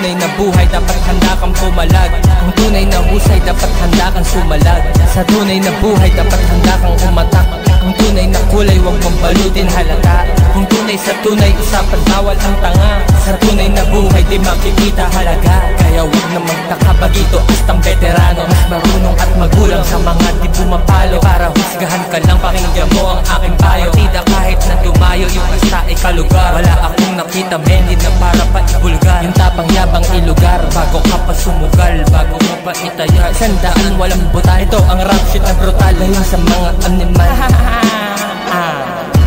tunay na buhay dapat handa kang pumalag. Kung tunay na husay dapat handa kang sumalag. Sa tunay na buhay dapat handa kang umatak. Kung tunay na kulay huwag mong balutin halata. Kung tunay sa tunay usapan bawal ang tanga. Sa tunay na buhay di makikita halaga. Kaya huwag na magtaka bagito astang veterano. Mas marunong at magulang sa mga di pumapalo. Para husgahan ka lang pakinggan mo ang aking payo. Tida kahit na dumayo yung basta ikalugar. Wala akong nakita menid na para pa ibulgar. Yung tapang yabang ilugar bago ka pa sumugal. Bago mo pa itaya sandaan walang buta. Ito ang rap shit na brutal layon sa mga animal.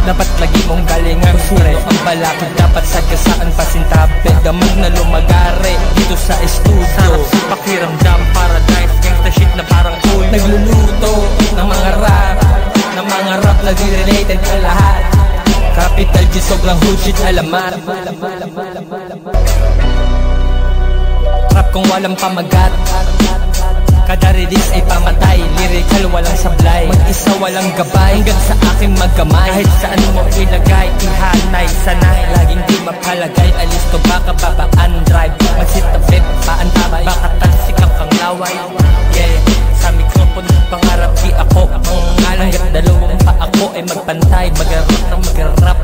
Dapat lagi mong galingan pre. Ang balakid dapat sagasaan pasintabi. Damag na lumagare dito sa estudio. Sarap sa pakiramdam paradise. Gangsta shit na parang cool. Nagluluto ng mga rap na di-related ang lahat. Capital G sobrang hood shit alamat. Rap kung walang pamagat. Kada release ay pamatay, lyrical walang sablay. Mag-isa walang gabay, hanggang sa aking magkamay. Kahit saan mo ilagay, ihanay, sanay. Laging di mapalagay, alis to baka babaan drive. Magsitapit, paantabay, baka talsikang kang laway. Yeah, sa mikrofon pangarap di ako ang ngalang. Hanggat dalawang pa ako ay magpantay, mag-rap na mag-rap.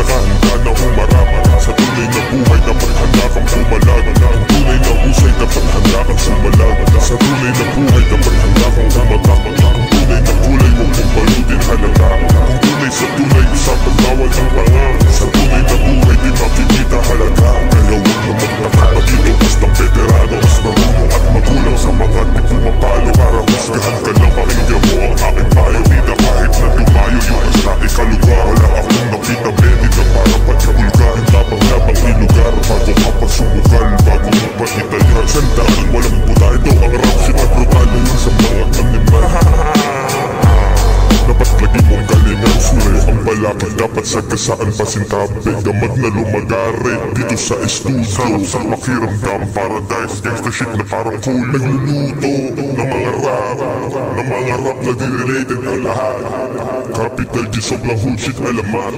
Nakahanda na humarap. Sa tunay na buhay dapat handa kang pumalag. Kung tunay na husay dapat handa kang sumalag. Sa tunay na buhay dapat handa kang umatak. Kung tunay na kulay huwag mong balutin halata. Kung tunay sa tunay usapan bawal ang tanga. Sa tunay na buhay di makikita halaga. Kaya huwag na magtaka bagito bastang veterano. Mas marunong at magulang sa mga di pumapalo. Para husgahan ka lang pakinggan mo ang aking payo. Tida kahit na dumayo yung basta ikalugar. Wala akong nakita menid na para pa ibulgar. Ang tapang-labang ilugar bago ka pa sumugal. Bago mo pa itaya sandaan walang buta. Ito ang rap shit na brutal yun sa mga animal. Dapat lagi mong galingan sure. Ang balakid dapat sagasaan pasintabi. Gamad na lumagare dito sa estudio. Sarap sa pakiramdam paradise. Gangsta shit na parang cool. Nagluluto ng mga rap na di-related ang lahat. Capital G sobrang hood shit alamat.